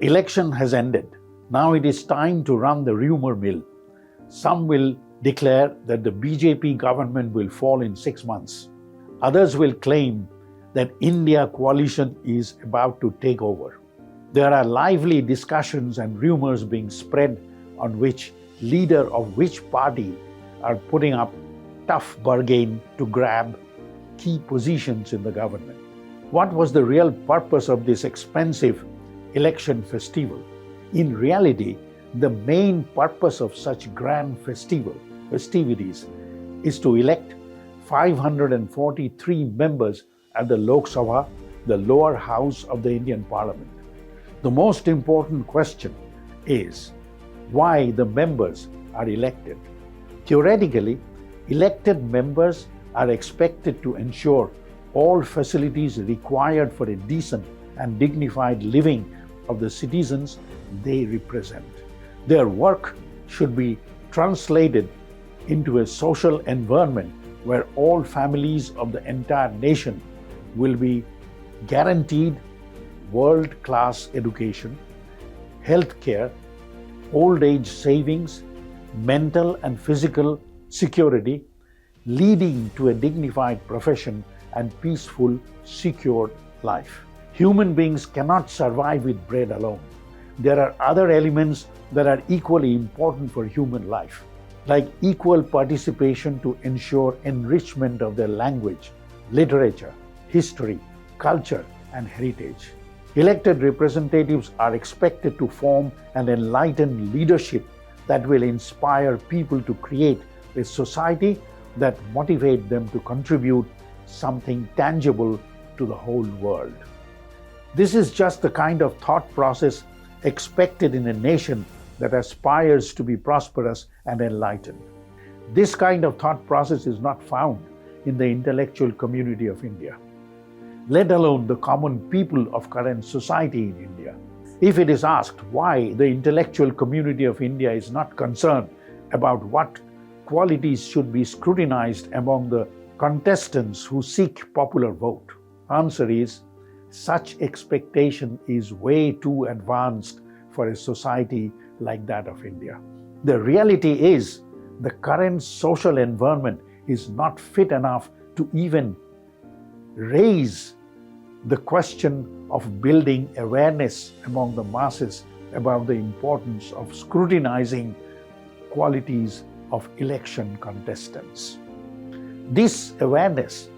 The election has ended. Now it is time to run the rumor mill. Some will declare that the BJP government will fall in 6 months. Others will claim that India coalition is about to take over. There are lively discussions and rumors being spread on which leader of which party are putting up tough bargain to grab key positions in the government. What was the real purpose of this expensive election festival? In reality, the main purpose of such grand festivities is to elect 543 members at the Lok Sabha, the lower house of the Indian Parliament. The most important question is why the members are elected. Theoretically, elected members are expected to ensure all facilities required for a decent and dignified living of the citizens they represent. Their work should be translated into a social environment where all families of the entire nation will be guaranteed world-class education, health care, old age savings, mental and physical security, leading to a dignified profession and peaceful, secure life. Human beings cannot survive with bread alone. There are other elements that are equally important for human life, like equal participation to ensure enrichment of their language, literature, history, culture, and heritage. Elected representatives are expected to form an enlightened leadership that will inspire people to create a society that motivates them to contribute something tangible to the whole world. This is just the kind of thought process expected in a nation that aspires to be prosperous and enlightened. This kind of thought process is not found in the intellectual community of India, let alone the common people of current society in India. If it is asked why the intellectual community of India is not concerned about what qualities should be scrutinized among the contestants who seek popular vote, answer is such expectation is way too advanced for a society like that of India. The reality is the current social environment is not fit enough to even raise the question of building awareness among the masses about the importance of scrutinizing qualities of election contestants. This awareness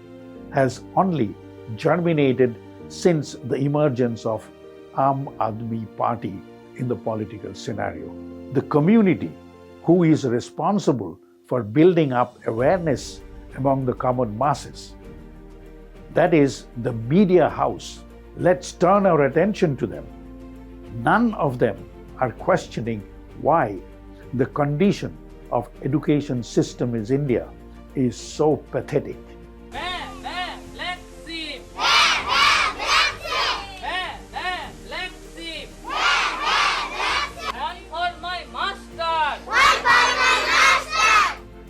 has only germinated since the emergence of Aam Aadmi Party in the political scenario. The community who is responsible for building up awareness among the common masses, that is the media house. Let's turn our attention to them. None of them are questioning why the condition of education system in India is so pathetic.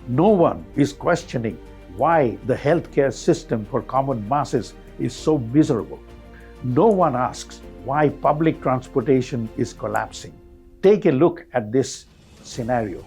No one is questioning why the healthcare system for common masses is so miserable. No one asks why public transportation is collapsing. Take a look at this scenario.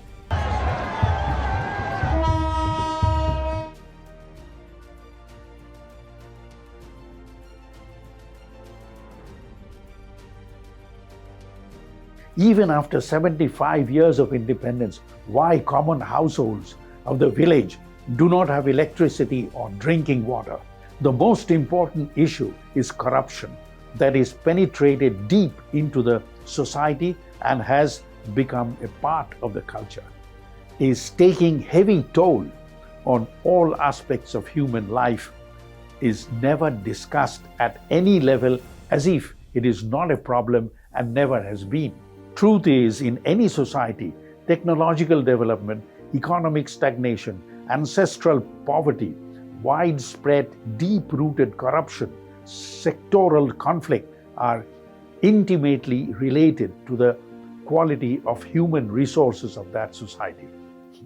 Even after 75 years of independence, why common households of the village do not have electricity or drinking water? The most important issue is corruption that is penetrated deep into the society and has become a part of the culture, is taking heavy toll on all aspects of human life, is never discussed at any level as if it is not a problem and never has been. Truth is, in any society, technological development, economic stagnation, ancestral poverty, widespread, deep-rooted corruption, sectoral conflict are intimately related to the quality of human resources of that society.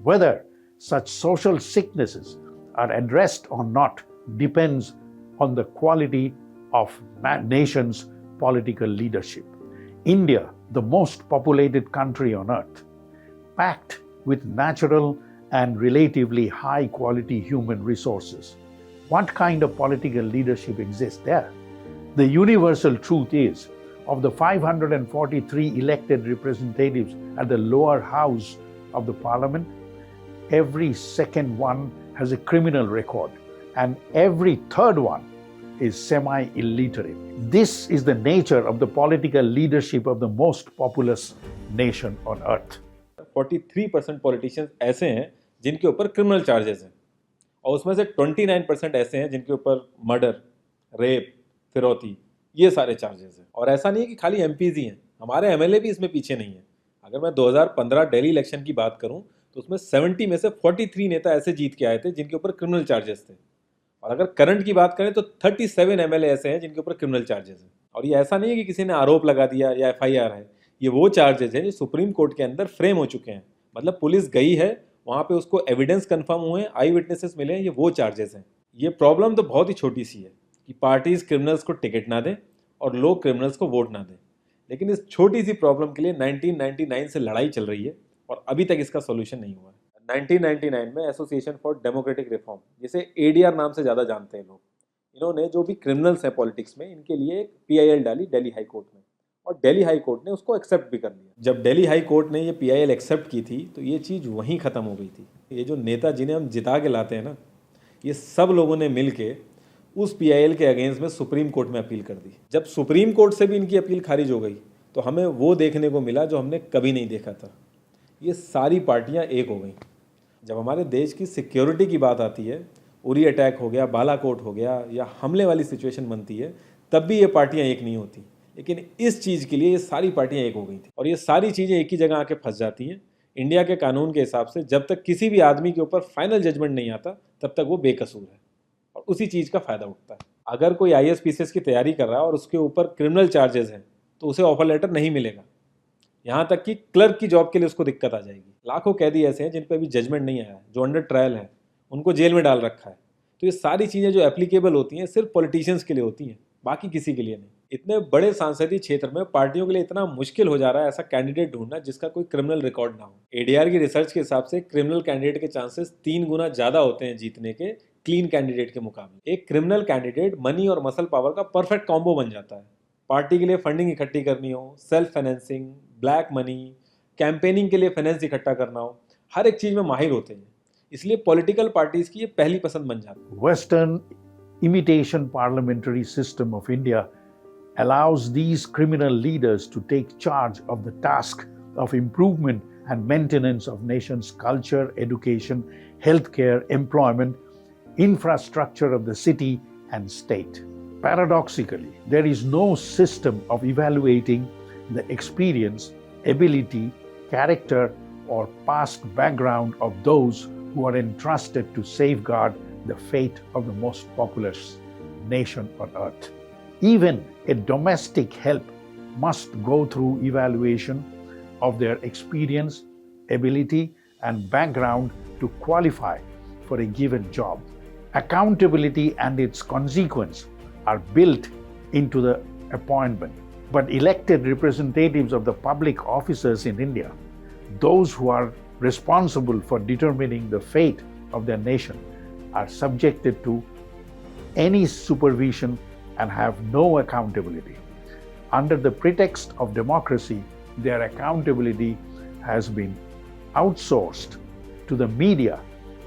Whether such social sicknesses are addressed or not depends on the quality of nation's political leadership. India, the most populated country on earth, packed with natural and relatively high quality human resources. What kind of political leadership exists there? The universal truth is, of the 543 elected representatives at the lower house of the parliament, every second one has a criminal record and every third one is semi-illiterate. This is the nature of the political leadership of the most populous nation on earth. 43% politicians ऐसे हैं जिनके ऊपर criminal charges हैं और उसमें से 29% ऐसे हैं जिनके ऊपर मर्डर, रेप, फिरौती, ये सारे चार्जेस हैं। और ऐसा नहीं है कि खाली एमपीज ही हैं, हमारे एमएलए भी इसमें पीछे नहीं है। अगर मैं 2015 दिल्ली इलेक्शन की बात करूं तो उसमें 70 में से 43 नेता ऐसे जीत के आए थे जिनके ऊपर क्रिमिनल चार्जेस थे। और अगर करंट की बात करें तो 37 एमएलए ऐसे हैं जिनके ऊपर क्रिमिनल चार्जेस हैं। और ये ऐसा नहीं है कि किसी ने आरोप लगा दिया या एफआईआर है, ये वो चार्जेस हैं जो सुप्रीम कोर्ट के अंदर फ्रेम हो चुके हैं। मतलब पुलिस गई है, वहाँ पे उसको एविडेंस कंफर्म हुए हैं, आई विटनेसेस मिले हैं, ये वो चार्जेस हैं। ये प्रॉब्लम तो बहुत ही छोटी सी है कि पार्टीज क्रिमिनल्स को टिकट ना दें और लोग क्रिमिनल्स को वोट ना दें। लेकिन इस छोटी सी प्रॉब्लम के लिए 1999 से लड़ाई चल रही है और अभी तक इसका सोल्यूशन नहीं हुआ है। 1999 में एसोसिएशन फॉर डेमोक्रेटिक रिफॉर्म, जिसे एडीआर नाम से ज़्यादा जानते हैं लोग, इन्होंने जो भी क्रिमिनल्स हैं पॉलिटिक्स में, इनके लिए एक पीआईएल डाली दिल्ली हाई कोर्ट में और दिल्ली हाई कोर्ट ने उसको एक्सेप्ट भी कर लिया। जब दिल्ली हाई कोर्ट ने ये पीआईएल एक्सेप्ट की थी तो ये चीज़ वहीं ख़त्म हो गई थी। ये जो नेता जिन्हें हम जिता के लाते हैं ना, ये सब लोगों ने मिल के उस पीआईएल के अगेंस्ट में सुप्रीम कोर्ट में अपील कर दी। जब सुप्रीम कोर्ट से भी इनकी अपील खारिज हो गई तो हमें वो देखने को मिला जो हमने कभी नहीं देखा था, ये सारी पार्टियां एक हो गई। जब हमारे देश की सिक्योरिटी की बात आती है, उरी अटैक हो गया, बालाकोट हो गया या हमले वाली सिचुएशन बनती है, तब भी ये पार्टियां एक नहीं होती। लेकिन इस चीज़ के लिए ये सारी पार्टियां एक हो गई थी और ये सारी चीज़ें एक ही जगह आके फंस जाती हैं। इंडिया के कानून के हिसाब से जब तक किसी भी आदमी के ऊपर फाइनल जजमेंट नहीं आता तब तक वो बेकसूर है और उसी चीज़ का फ़ायदा उठता है। अगर कोई आईएएस की तैयारी कर रहा है और उसके ऊपर क्रिमिनल चार्जेस हैं तो उसे ऑफर लेटर नहीं मिलेगा, यहाँ तक कि क्लर्क की जॉब के लिए उसको दिक्कत आ जाएगी। लाखों कैदी ऐसे हैं जिन पर अभी जजमेंट नहीं आया है, जो अंडर ट्रायल है, उनको जेल में डाल रखा है। तो ये सारी चीज़ें जो एप्लीकेबल होती हैं सिर्फ पॉलिटिशियंस के लिए होती हैं, बाकी किसी के लिए नहीं। इतने बड़े सांसदीय क्षेत्र में पार्टियों के लिए इतना मुश्किल हो जा रहा है ऐसा कैंडिडेट ढूंढना जिसका कोई क्रिमिनल रिकॉर्ड ना हो। एडीआर की रिसर्च के हिसाब से क्रिमिनल कैंडिडेट के चांसेस 3 गुना ज़्यादा होते हैं जीतने के क्लीन कैंडिडेट के मुकाबले। एक क्रिमिनल कैंडिडेट मनी और मसल पावर का परफेक्ट कॉम्बो बन जाता है। पार्टी के लिए फंडिंग इकट्ठी करनी हो, self financing, black money, campaigning के लिए फाइनेंस इकट्ठा करना हो, हर एक चीज़ में माहिर होते हैं। इसलिए पॉलिटिकल पार्टीज की ये पहली पसंद बन जाती है। Western imitation parliamentary system of India allows these criminal leaders to take charge of the task of improvement and maintenance of nation's culture, education, healthcare, employment, infrastructure of the city and state. Paradoxically, there is no system of evaluating the experience, ability, character, or past background of those who are entrusted to safeguard the fate of the most populous nation on earth. Even a domestic help must go through evaluation of their experience, ability, and background to qualify for a given job. Accountability and its consequence are built into the appointment. But elected representatives of the public officers in India, those who are responsible for determining the fate of their nation, are subjected to any supervision and have no accountability. Under the pretext of democracy, their accountability has been outsourced to the media,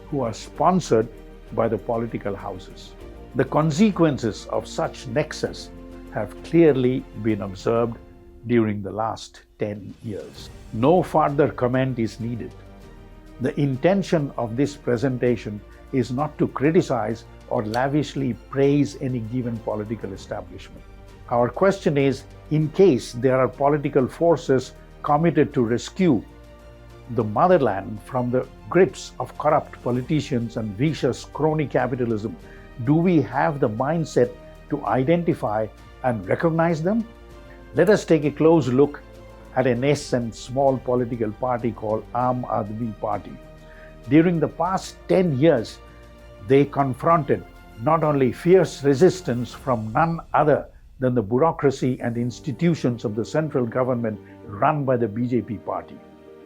who are sponsored by the political houses. The consequences of such nexus have clearly been observed during the last 10 years. No further comment is needed. The intention of this presentation is not to criticize or lavishly praise any given political establishment. Our question is, in case there are political forces committed to rescue the motherland from the grips of corrupt politicians and vicious crony capitalism, do we have the mindset to identify and recognize them? Let us take a close look at a nascent small political party called Aam Aadmi Party. During the past 10 years, they confronted not only fierce resistance from none other than the bureaucracy and institutions of the central government run by the Bjp party.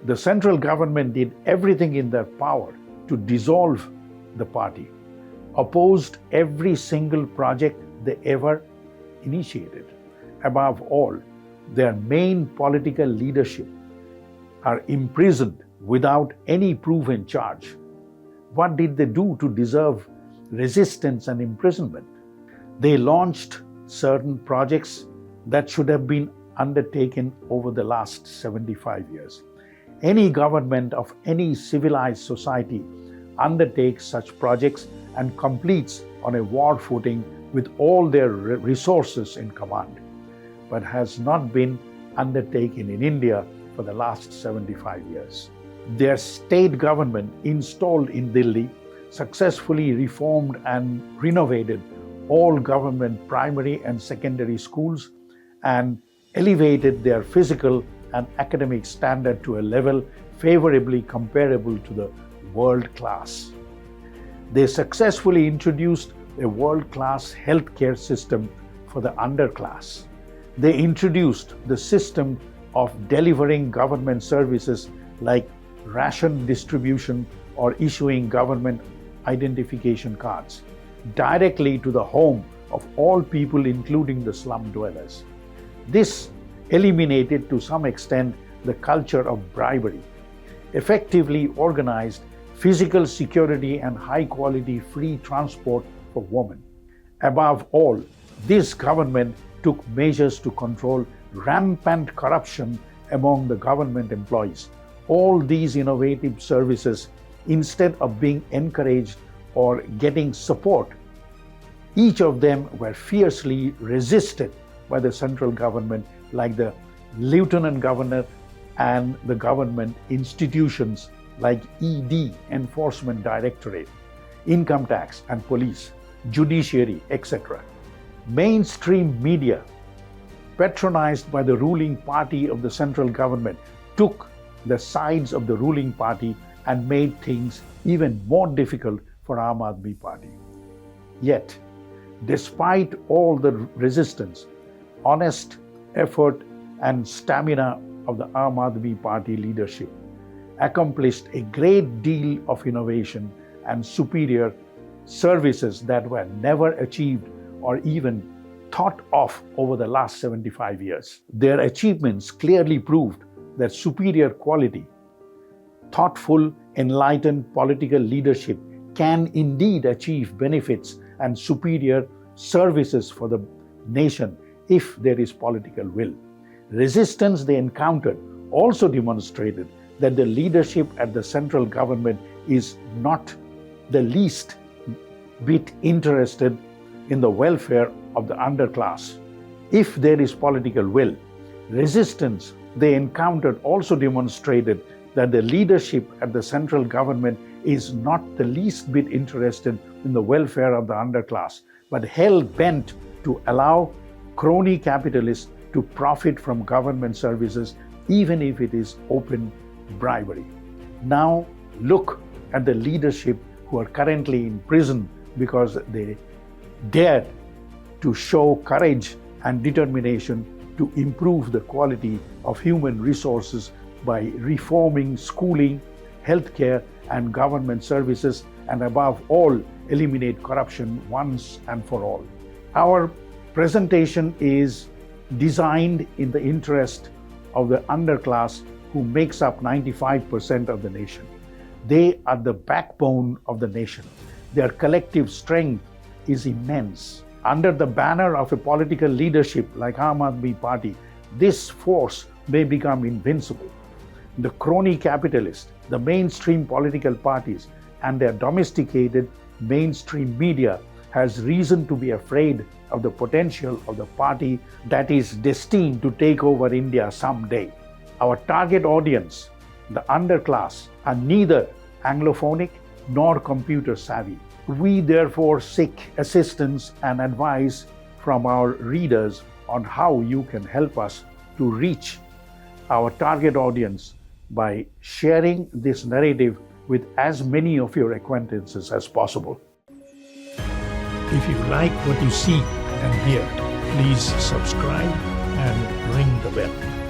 The central government did everything in their power to dissolve the party, opposed every single project they ever initiated. Above all, their main political leadership are imprisoned without any proven charge. What did they do to deserve resistance and imprisonment? They launched certain projects that should have been undertaken over the last 75 years. Any government of any civilized society undertakes such projects and completes on a war footing with all their resources in command, but has not been undertaken in India for the last 75 years. Their state government installed in Delhi successfully reformed and renovated all government primary and secondary schools and elevated their physical and academic standard to a level favorably comparable to the world class. They successfully introduced a world-class healthcare system for the underclass. They introduced the system of delivering government services like ration distribution or issuing government identification cards directly to the home of all people, including the slum dwellers. This eliminated to some extent the culture of bribery, effectively organized physical security and high-quality free transport for women. Above all, this government took measures to control rampant corruption among the government employees. All these innovative services, instead of being encouraged or getting support, each of them were fiercely resisted by the central government, like the lieutenant governor and the government institutions like ED, Enforcement Directorate, Income Tax and Police, Judiciary, etc. Mainstream media, patronized by the ruling party of the central government, took the sides of the ruling party and made things even more difficult for Aam Aadmi Party. Yet, despite all the resistance, honest effort and stamina of the Aam Aadmi Party leadership accomplished a great deal of innovation and superior services that were never achieved or even thought of over the last 75 years. Their achievements clearly proved that superior quality, thoughtful, enlightened political leadership can indeed achieve benefits and superior services for the nation if there is political will. Resistance they encountered also demonstrated that the leadership at the central government is not the least bit interested in the welfare of the underclass. If there is political will, resistance they encountered also demonstrated that the leadership at the central government is not the least bit interested in the welfare of the underclass, but hell-bent to allow crony capitalists to profit from government services, even if it is open bribery. Now look at the leadership who are currently in prison because they dared to show courage and determination to improve the quality of human resources by reforming schooling, healthcare, and government services, and above all, eliminate corruption once and for all. Our presentation is designed in the interest of the underclass who makes up 95% of the nation. They are the backbone of the nation. Their collective strength is immense. Under the banner of a political leadership like Aam Aadmi Party, this force may become invincible. The crony capitalists, the mainstream political parties, and their domesticated mainstream media has reason to be afraid of the potential of the party that is destined to take over India someday. Our target audience, the underclass, are neither Anglophonic nor computer savvy. We therefore seek assistance and advice from our readers on how you can help us to reach our target audience by sharing this narrative with as many of your acquaintances as possible. If you like what you see and hear, Please subscribe and ring the bell.